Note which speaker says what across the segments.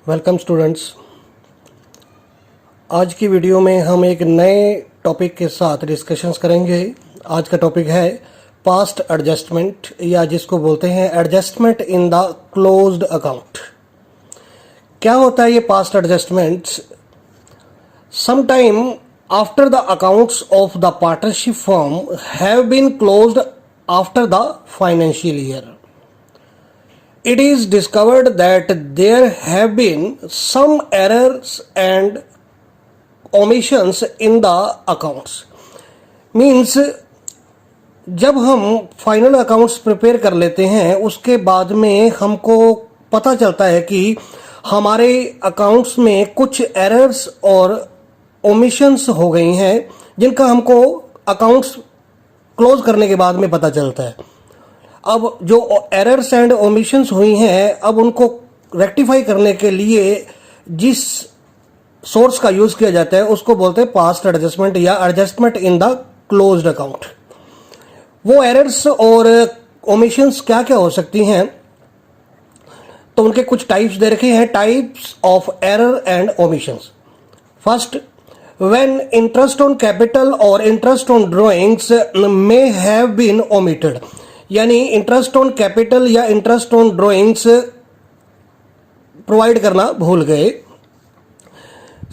Speaker 1: Welcome students. आज की video में हम एक नए टॉपिक के साथ डिस्कशंस करेंगे। आज का टॉपिक है पास्ट एडजस्टमेंट, या जिसको बोलते हैं adjustment in the closed account. क्या होता है ये past adjustments? Some time after the accounts of the partnership firm have been closed after the financial year, it is discovered that there have been some errors and omissions in the accounts. Means जब हम final accounts prepare कर लेते हैं उसके बाद में हमको पता चलता है कि हमारे अकाउंट्स में कुछ एरर्स और ओमिशंस हो गई हैं, जिनका हमको अकाउंट्स क्लोज करने के बाद में पता चलता है। अब जो एरर्स एंड ओमिशंस हुई हैं, अब उनको रेक्टिफाई करने के लिए जिस सोर्स का यूज किया जाता है उसको बोलते हैं पास्ट एडजस्टमेंट या adjustment in the closed account. वो एरर्स और ओमिशंस क्या क्या हो सकती हैं, तो उनके कुछ टाइप्स दे रखे हैं। Types of error and omissions. First, when interest on capital और interest on drawings may have been omitted, यानी इंटरेस्ट ऑन कैपिटल या इंटरेस्ट ऑन ड्रॉइंग्स प्रोवाइड करना भूल गए।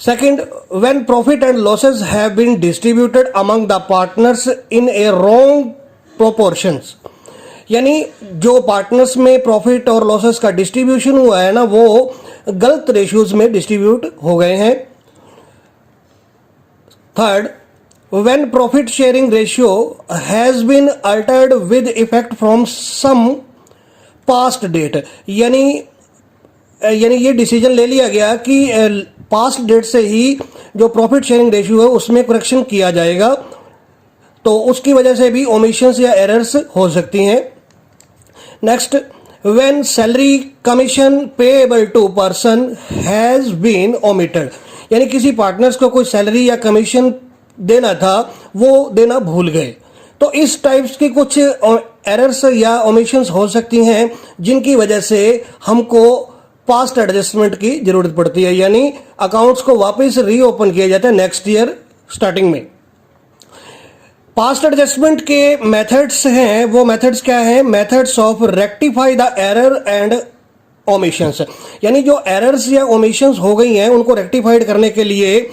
Speaker 1: Second, when profit and losses have been distributed among the partners in a wrong proportions, यानी जो partners में profit और losses का डिस्ट्रीब्यूशन हुआ है ना, वो गलत रेशियोज में डिस्ट्रीब्यूट हो गए हैं। Third, when profit sharing ratio has been altered with effect from some past date, यानी ये डिसीजन ले लिया गया कि पास्ट डेट से ही जो प्रॉफिट शेयरिंग रेशियो है उसमें करेक्शन किया जाएगा, तो उसकी वजह से भी ओमिशंस या एरर्स हो सकती हैं। Next, when salary commission payable to person has been omitted, यानी किसी पार्टनर्स को कोई सैलरी या कमीशन देना था वो देना भूल गए। तो इस टाइप्स की कुछ एरर्स या ओमिशंस हो सकती हैं जिनकी वजह से हमको पास्ट एडजस्टमेंट की जरूरत पड़ती है, यानी अकाउंट्स को वापस रीओपन किया जाता है नेक्स्ट ईयर स्टार्टिंग में। पास्ट एडजस्टमेंट के मेथड्स हैं, वो मेथड्स क्या हैं? Methods of rectify the error and omissions, यानी जो एरर्स या ओमिशंस हो गई हैं उनको रेक्टिफाइड करने के लिए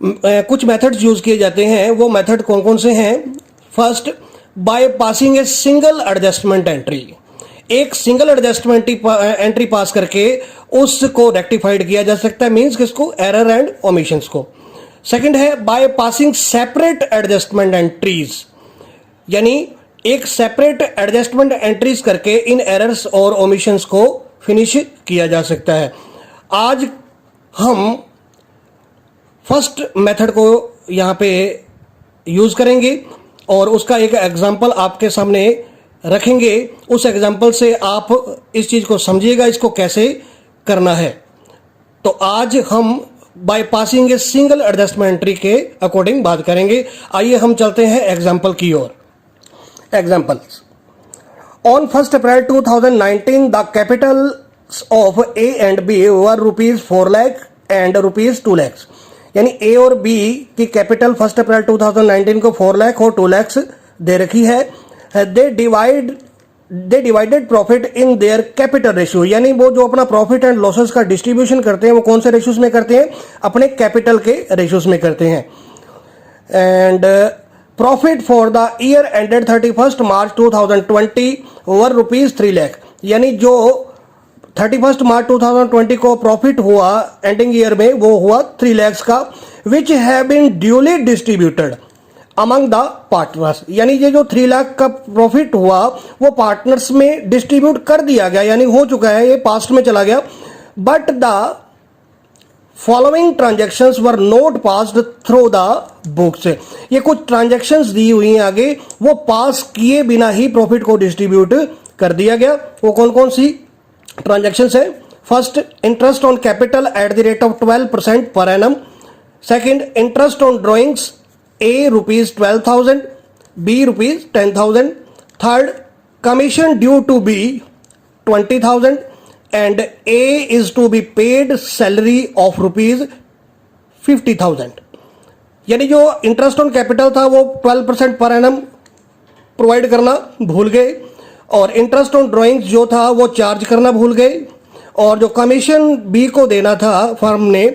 Speaker 1: कुछ मेथड्स यूज किए जाते हैं। वो मेथड कौन कौन से हैं? First, bye passing a single adjustment entry, एक सिंगल एडजस्टमेंट एंट्री पास करके उसको रेक्टिफाइड किया जा सकता है, मींस किसको? एरर एंड ओमिशंस को। सेकंड है by passing separate adjustment entries, यानी एक सेपरेट एडजस्टमेंट एंट्रीज करके इन एरर्स और ओमिशंस को फिनिश किया जा सकता है। आज हम फर्स्ट मेथड को यहाँ पे यूज करेंगे और उसका एक एग्जांपल आपके सामने रखेंगे। उस एग्जांपल से आप इस चीज को समझिएगा, इसको कैसे करना है। तो आज हम by passing a single adjustment entry के अकॉर्डिंग बात करेंगे। आइए हम चलते हैं एग्जांपल की ओर। Examples. On 1 April 2019 the capitals of A and B were ₹4 lakh and ₹2 lakh, यानी ए और बी की कैपिटल 1 अप्रैल 2019 को 4 लाख और 2 लाख दे रखी है। They divided profit in their capital ratio, यानी वो जो अपना प्रॉफिट एंड लॉसेस का डिस्ट्रीब्यूशन करते हैं वो कौन से रेशियोज में करते हैं? अपने कैपिटल के रेशियोज में करते हैं। And profit for the year ended 31 मार्च 2020 वर ₹3 लाख, यानी जो 31 मार्च 2020 को प्रॉफिट हुआ एंडिंग ईयर में वो हुआ 3 लाख का, which have been duly distributed among the partners, यानी ये जो 3 लाख का प्रॉफिट हुआ वो पार्टनर्स में डिस्ट्रीब्यूट कर दिया गया, यानी हो चुका है, ये पास्ट में चला गया। But the following transactions were note passed through the books, ये कुछ ट्रांजेक्शंस दी हुई हैं आगे, वो पास किए बिना ही प्रॉफिट को डिस्ट्रीब्यूट कर दिया गया। वो कौन कौन सी ट्रांजेक्शंस है? First, interest on capital at the rate of 12% per annum. Second, interest on drawings, A ₹12,000, B ₹10,000। Third, commission due to B 20,000 and A is to be paid salary of ₹50,000। यानी जो इंटरेस्ट ऑन कैपिटल था वो 12% per annum provide करना भूल गए, और interest on drawings जो था वो चार्ज करना भूल गए, और जो कमीशन बी को देना था फर्म ने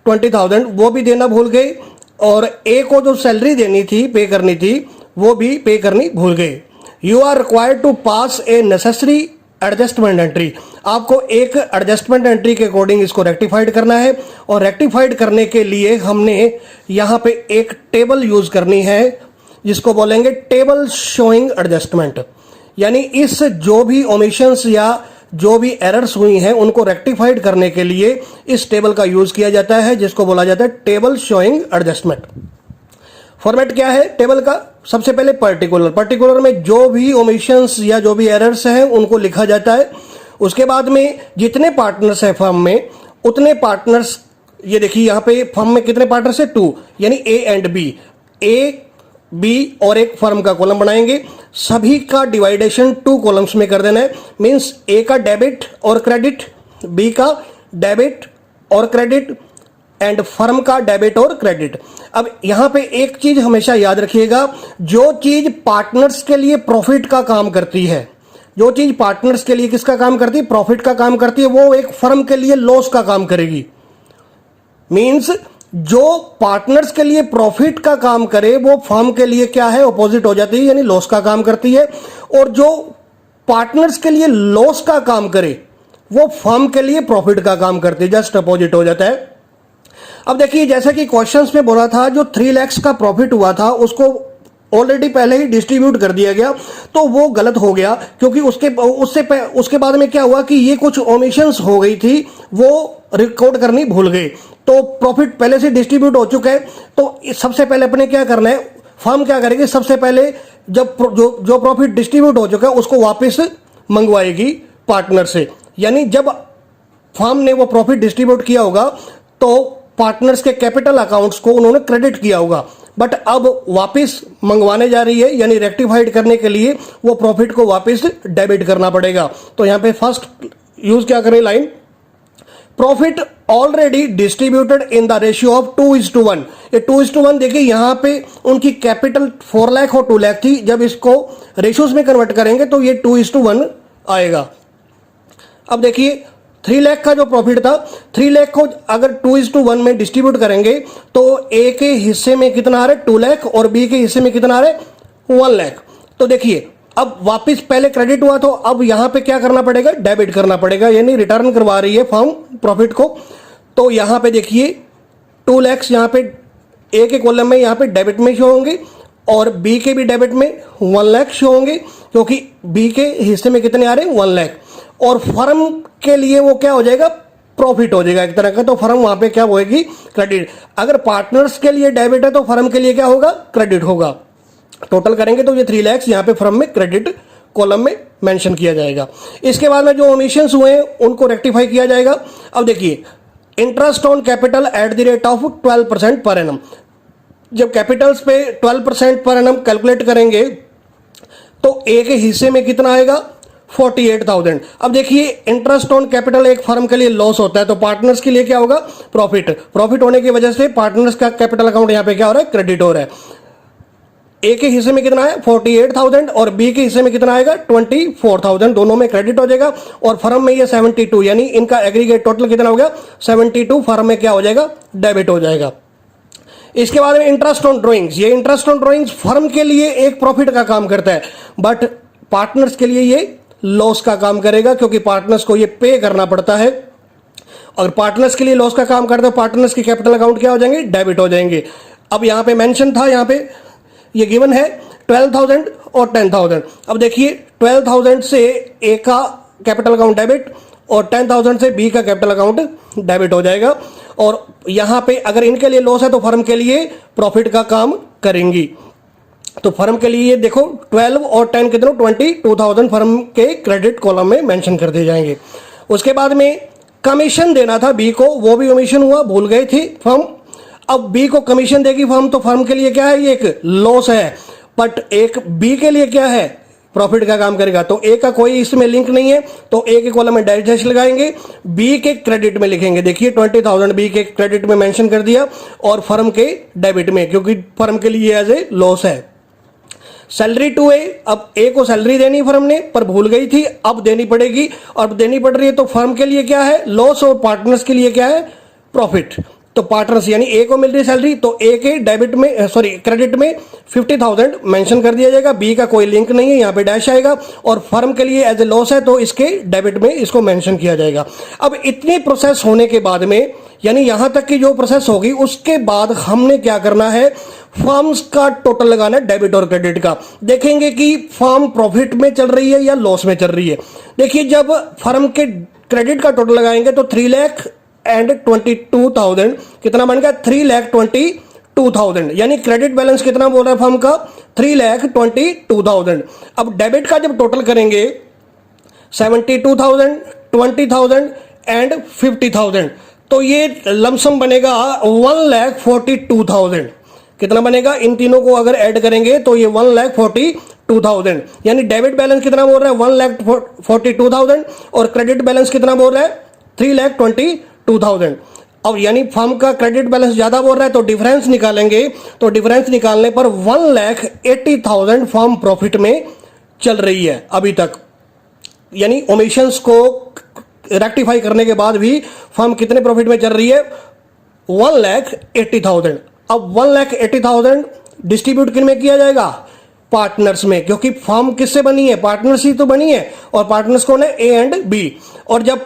Speaker 1: 20,000 वो भी देना भूल गए, और ए को जो सैलरी देनी थी, पे करनी थी, वो भी पे करनी भूल गए। You are required to pass a necessary adjustment entry. आपको एक एडजस्टमेंट एंट्री के अकॉर्डिंग इसको रेक्टिफाइड करना है, और रेक्टिफाइड करने के लिए हमने यहाँ पे एक टेबल यूज करनी है जिसको बोलेंगे टेबल शोइंग एडजस्टमेंट। यानी इस जो भी ओमिशंस या जो भी एरर्स हुई हैं उनको रेक्टिफाइड करने के लिए इस टेबल का यूज किया जाता है, जिसको बोला जाता है टेबल शोइंग एडजस्टमेंट। फॉर्मेट क्या है टेबल का? सबसे पहले पर्टिकुलर में जो भी ओमिशंस या जो भी एरर्स हैं उनको लिखा जाता है। उसके बाद में जितने पार्टनर्स हैं फर्म में उतने पार्टनर्स, ये देखिए यहाँ पे फर्म में कितने पार्टनर्स है? 2, यानी A and B, A B और एक फर्म का कॉलम बनाएंगे। सभी का डिवाइडेशन 2 कॉलम्स में कर देना है। मींस ए का डेबिट और क्रेडिट, बी का डेबिट और क्रेडिट, एंड फर्म का डेबिट और क्रेडिट। अब यहां पे एक चीज हमेशा याद रखिएगा, जो चीज पार्टनर्स के लिए प्रॉफिट का काम करती है, जो चीज पार्टनर्स के लिए किसका काम करती है? प्रॉफिट का काम करती है, वो एक फर्म के लिए लॉस का काम करेगी। मींस जो पार्टनर्स के लिए प्रॉफिट का काम करे वो फर्म के लिए क्या है? ऑपोजिट हो जाती है, यानी लॉस का काम करती है। और जो पार्टनर्स के लिए लॉस का काम करे वो फर्म के लिए प्रॉफिट का काम करती है, जस्ट अपोजिट हो जाता है। अब देखिए जैसा कि क्वेश्चंस में बोला था, जो 3 लाख का प्रॉफिट हुआ था उसको ऑलरेडी पहले ही डिस्ट्रीब्यूट कर दिया गया, तो वो गलत हो गया, क्योंकि उसके बाद में क्या हुआ कि ये कुछ ओमिशंस हो गई थी, वो रिकॉर्ड करनी भूल गए। तो प्रॉफिट पहले से डिस्ट्रीब्यूट हो चुका है, तो सबसे पहले अपने क्या करना है, फर्म क्या करेगी, सबसे पहले जब जो प्रॉफिट डिस्ट्रीब्यूट हो चुका है उसको वापस मंगवाएगी पार्टनर से। यानी जब फर्म ने वो प्रॉफिट डिस्ट्रीब्यूट किया होगा तो पार्टनर्स के कैपिटल अकाउंट्स को उन्होंने क्रेडिट किया होगा, बट अब वापस मंगवाने जा रही है, यानी रेक्टिफाइड करने के लिए वो प्रॉफिट को वापस डेबिट करना पड़ेगा। तो यहां पे फर्स्ट यूज क्या करें line, profit already distributed in the ratio of 2:1। ये 2:1 देखिए यहां पे उनकी कैपिटल 4 लाख और 2 लाख थी, जब इसको रेशियोज में कन्वर्ट करेंगे तो ये 2:1 आएगा। अब देखिए 3 लाख का जो प्रॉफिट था, 3 लाख को अगर 2:1 में डिस्ट्रीब्यूट करेंगे तो ए के हिस्से में कितना आ रहा है? 2 लाख, और बी के हिस्से में कितना आ रहा है? 1 लाख। तो देखिए अब वापस पहले क्रेडिट हुआ, तो अब यहां पे क्या करना पड़ेगा? डेबिट करना पड़ेगा, यानी रिटर्न करवा रही है फर्म प्रॉफिट को। तो यहां पे देखिए 2 लाख यहां पे ए के कॉलम में यहां पे डेबिट में शो होंगे, और बी के भी डेबिट में 1 लाख शो होंगे, क्योंकि बी के हिस्से में कितने आ रहे हैं? 1 लाख। और फर्म के लिए वो क्या हो जाएगा? प्रॉफिट हो जाएगा एक तरह का, तो फर्म वहां पे क्या होगी? क्रेडिट। अगर पार्टनर्स के लिए डेबिट है तो फर्म के लिए क्या होगा? क्रेडिट होगा। टोटल करेंगे तो ये 3 लाख यहाँ पे फर्म में क्रेडिट कॉलम में मेंशन किया जाएगा। इसके बाद में जो ओमिशंस हुए हैं उनको रेक्टिफाई किया जाएगा। अब देखिए interest on capital at the rate of 12% per annum. जब कैपिटल्स पे 12% पर एनम कैलकुलेट करेंगे तो ए के हिस्से में कितना आएगा? 48,000। अब देखिए इंटरेस्ट ऑन कैपिटल एक फर्म के लिए लॉस होता है, तो पार्टनर्स के लिए क्या होगा? प्रॉफिट होने की वजह से पार्टनर्स का कैपिटल अकाउंट यहाँ पे क्या हो रहा है? क्रेडिट हो रहा है। ए के हिस्से में कितना है? 48,000, और बी के हिस्से में कितना आएगा? 24,000। दोनों में क्रेडिट हो जाएगा, और फर्म में ये 72, यानी इनका एग्रीगेट टोटल कितना हो गया? 72। फर्म में क्या हो जाएगा? डेबिट हो जाएगा। इसके बाद में इंटरेस्ट ऑन ड्रॉइंग्स। ये इंटरेस्ट ऑन ड्रॉइंग्स फर्म के लिए एक प्रॉफिट का काम करता है, बट पार्टनर्स के लिए ये लॉस का काम करेगा, क्योंकि पार्टनर्स को ये पे करना पड़ता है। और पार्टनर्स के लिए लॉस का काम करते हो, पार्टनर्स के कैपिटल अकाउंट क्या हो जाएंगे? डेबिट हो जाएंगे। अब यहां पे मेंशन था, यहां पे ये गिवन है 12,000 और 10,000। अब देखिए 12,000 से ए का कैपिटल अकाउंट डेबिट, और 10,000 से बी का कैपिटल अकाउंट डेबिट हो जाएगा। और यहां पे अगर इनके लिए लॉस है तो फर्म के लिए प्रॉफिट का काम करेंगी। तो फर्म के लिए ये देखो 12 और 10 कितने? 22,000 फर्म के क्रेडिट कॉलम में मेंशन कर दिए जाएंगे। उसके बाद में कमीशन देना था बी को, वो भी ओमिशन हुआ, भूल गई थी फर्म। अब बी को कमीशन देगी फर्म, तो फर्म के लिए क्या है? ये एक लॉस है, बट एक बी के लिए क्या है? प्रॉफिट का काम करेगा। तो ए का कोई इसमें लिंक नहीं है, तो ए के कॉलम में डायरेक्ट लगाएंगे, बी के क्रेडिट में लिखेंगे। देखिए 20,000 बी के क्रेडिट में मेंशन कर दिया और फर्म के डेबिट में, क्योंकि फर्म के लिए एज ए लॉस है। सैलरी टू ए, अब ए को सैलरी देनी फर्म ने पर भूल गई थी, अब देनी पड़ेगी, और देनी पड़ रही है। तो फर्म के लिए क्या है लॉस और पार्टनर्स के लिए क्या है प्रॉफिट। तो पार्टनर्स यानी ए को मिल रही है सैलरी, तो ए के डेबिट में सॉरी क्रेडिट में 50,000 मेंशन कर दिया जाएगा। बी का कोई लिंक नहीं है, यहाँ पे डैश आएगा, और फर्म के लिए एज ए लॉस है तो इसके डेबिट में इसको मेंशन किया जाएगा। अब इतनी प्रोसेस होने के बाद में, यानी यहां तक की जो प्रोसेस होगी उसके बाद हमने क्या करना है, फर्म्स का टोटल लगाना है डेबिट और क्रेडिट का। देखेंगे कि फर्म प्रॉफिट में चल रही है या लॉस में चल रही है। देखिए जब फर्म के क्रेडिट का टोटल लगाएंगे तो 3,22,000 कितना बन गया 3,22,000, यानी क्रेडिट बैलेंस कितना बोल रहा है फर्म का 3,22,000। अब डेबिट का जब टोटल करेंगे 72,000, 20,000 एंड 50,000, तो ये लमसम बनेगा 1,42,000। कितना बनेगा, इन तीनों को अगर ऐड करेंगे तो ये 1,42,000, यानी डेबिट बैलेंस कितना बोल रहा है 1,42,000 और क्रेडिट बैलेंस कितना बोल रहा है 3,22,000। अब यानी फर्म का क्रेडिट बैलेंस ज्यादा बोल रहा है तो डिफरेंस निकालेंगे, तो डिफरेंस निकालने पर 1,80,000 फर्म प्रॉफिट में चल रही है अभी तक। यानी ओमिशंस को रेक्टिफाई करने के बाद भी फर्म कितने प्रॉफिट में चल रही है 1,80,000। अब 1,80,000 डिस्ट्रीब्यूट किन में किया जाएगा, पार्टनर्स में, क्योंकि फर्म किससे बनी है, पार्टनर्स ही तो बनी है, और पार्टनर्स कौन है ए एंड बी। और जब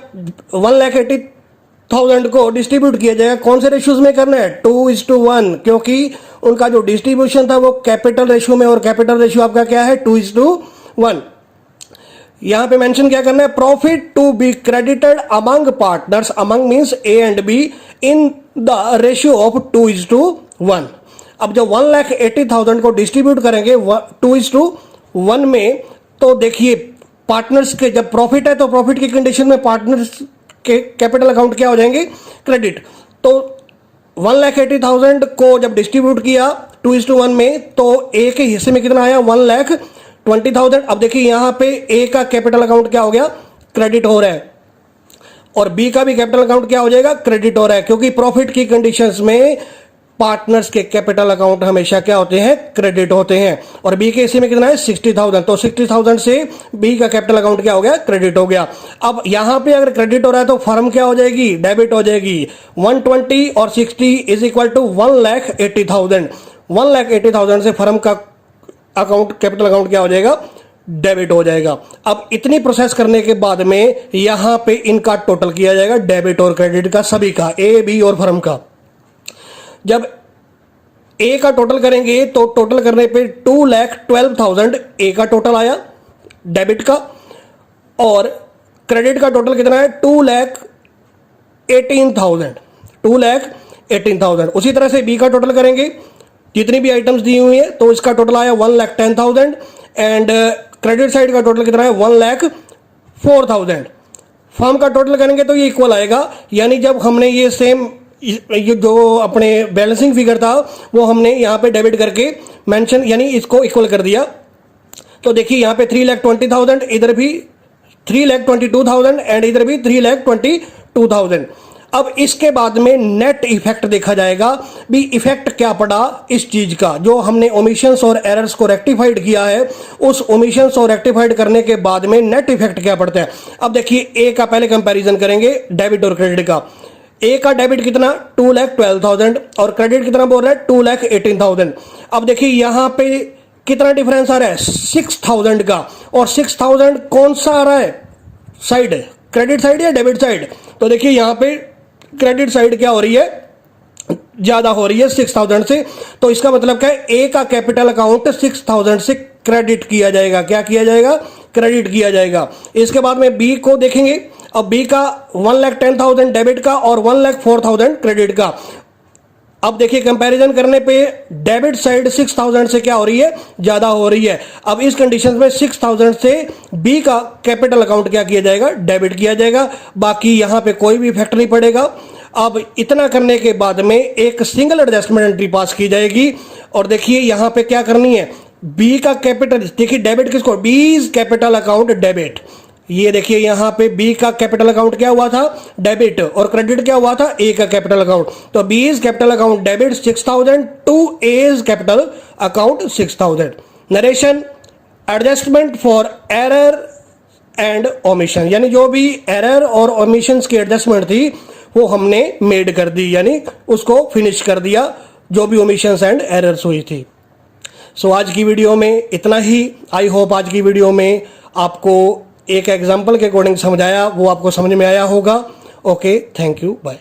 Speaker 1: 1,80,000 को डिस्ट्रीब्यूट किया जाएगा कौन से रेशियोज में करना है 2:1, क्योंकि उनका जो डिस्ट्रीब्यूशन था वो कैपिटल रेशियो में, और कैपिटल रेशियो आपका क्या है 2:1। यहां पे मेंशन क्या करना है, profit to be credited among partners, among means A and B, in the ratio of 2:1। अब जब 1,80,000 को डिस्ट्रीब्यूट करेंगे 2:1 में, तो देखिए पार्टनर्स के जब प्रॉफिट है तो प्रॉफिट की कंडीशन में पार्टनर्स के कैपिटल अकाउंट क्या हो जाएंगे क्रेडिट। तो 1,80,000 को जब डिस्ट्रीब्यूट किया 2:1 में, तो ए के हिस्से में कितना आया 1,20,000। अब देखिए यहां पे ए का कैपिटल अकाउंट क्या हो गया क्रेडिट हो रहा है, और बी का भी कैपिटल अकाउंट क्या हो जाएगा क्रेडिट हो रहा है, क्योंकि प्रॉफिट की कंडीशंस में पार्टनर्स के कैपिटल अकाउंट हमेशा क्या होते हैं क्रेडिट होते हैं। और बी के हिस्से में कितना है 60,000, तो 60,000 से बी का कैपिटल अकाउंट क्या हो गया क्रेडिट हो गया। अब यहां पे अगर क्रेडिट हो रहा है तो फर्म क्या हो जाएगी डेबिट हो जाएगी। 120 और 60 इज इक्वल टू 1,80,000। 1,80,000 से फर्म का अकाउंट कैपिटल अकाउंट क्या हो जाएगा डेबिट हो जाएगा। अब इतनी प्रोसेस करने के बाद में यहां पे इनका टोटल किया जाएगा डेबिट और क्रेडिट का, सभी का, ए बी और फर्म का। जब ए का टोटल करेंगे तो टोटल करने पे 2,12,000 ए का टोटल आया डेबिट का, और क्रेडिट का टोटल कितना है 2,18,000। 2,18,000। उसी तरह से बी का टोटल करेंगे, जितनी भी आइटम्स दी हुई है, तो इसका टोटल आया 1,10,000 एंड क्रेडिट साइड का टोटल कितना है 1,04,000। फर्म का टोटल करेंगे तो ये इक्वल आएगा, यानी जब हमने ये सेम ये जो अपने बैलेंसिंग फिगर था वो हमने यहाँ पे डेबिट करके मेंशन यानी इसको इक्वल कर दिया। तो देखिए यहाँ पे 3,20,000, इधर भी 3,22,000 एंड इधर भी 3,22,000। अब इसके बाद में नेट इफेक्ट देखा जाएगा भी इफेक्ट क्या पड़ा इस चीज का, जो हमने ओमिशंस और एरर्स को रेक्टिफाइड किया है, उस ओमिशंस और रेक्टिफाइड करने के बाद में नेट इफेक्ट क्या पड़ता है। अब देखिए ए का पहले कंपैरिजन करेंगे डेबिट और क्रेडिट का। ए का डेबिट कितना 2,12,000 और क्रेडिट कितना बोल रहा है 2,18,000। अब देखिए यहां पे कितना डिफरेंस आ रहा है 6,000 का, और 6,000 कौन सा आ रहा है साइड, क्रेडिट साइड या डेबिट साइड। तो देखिए यहां पे क्रेडिट साइड क्या हो रही है ज्यादा हो रही है 6,000 से, तो इसका मतलब क्या है ए का कैपिटल अकाउंट 6,000 से क्रेडिट किया जाएगा। क्या किया जाएगा क्रेडिट किया जाएगा। इसके बाद में बी को देखेंगे। अब बी का 1,10,000 डेबिट का और 1,04,000 क्रेडिट का। अब देखिए कंपैरिजन करने पे डेबिट साइड 6,000 से क्या हो रही है ज्यादा हो रही है। अब इस कंडीशन में 6,000 से बी का कैपिटल अकाउंट क्या किया जाएगा डेबिट किया जाएगा, बाकी यहां पे कोई भी इफेक्ट नहीं पड़ेगा। अब इतना करने के बाद में एक सिंगल एडजस्टमेंट एंट्री पास की जाएगी, और देखिए यहां पे क्या करनी है बी का कैपिटल, देखिए डेबिट किसको, बी कैपिटल अकाउंट डेबिट, ये देखिए यहां पे बी का कैपिटल अकाउंट क्या हुआ था, डेबिट, और क्रेडिट क्या हुआ था, ए का कैपिटल अकाउंट। तो B is capital account debit 6000 to as capital account 6000। Narration, adjustment for error and omission, यानी जो भी एरर और ओमिशंस की एडजस्टमेंट थी वो हमने मेड कर दी, यानी उसको फिनिश कर दिया जो भी ओमिशंस एंड एरर्स हुई थी। सो आज की वीडियो में इतना ही। आई होप आज की वीडियो में आपको एक एग्जाम्पल के अकॉर्डिंग समझाया, वो आपको समझ में आया होगा। Okay, thank you, bye.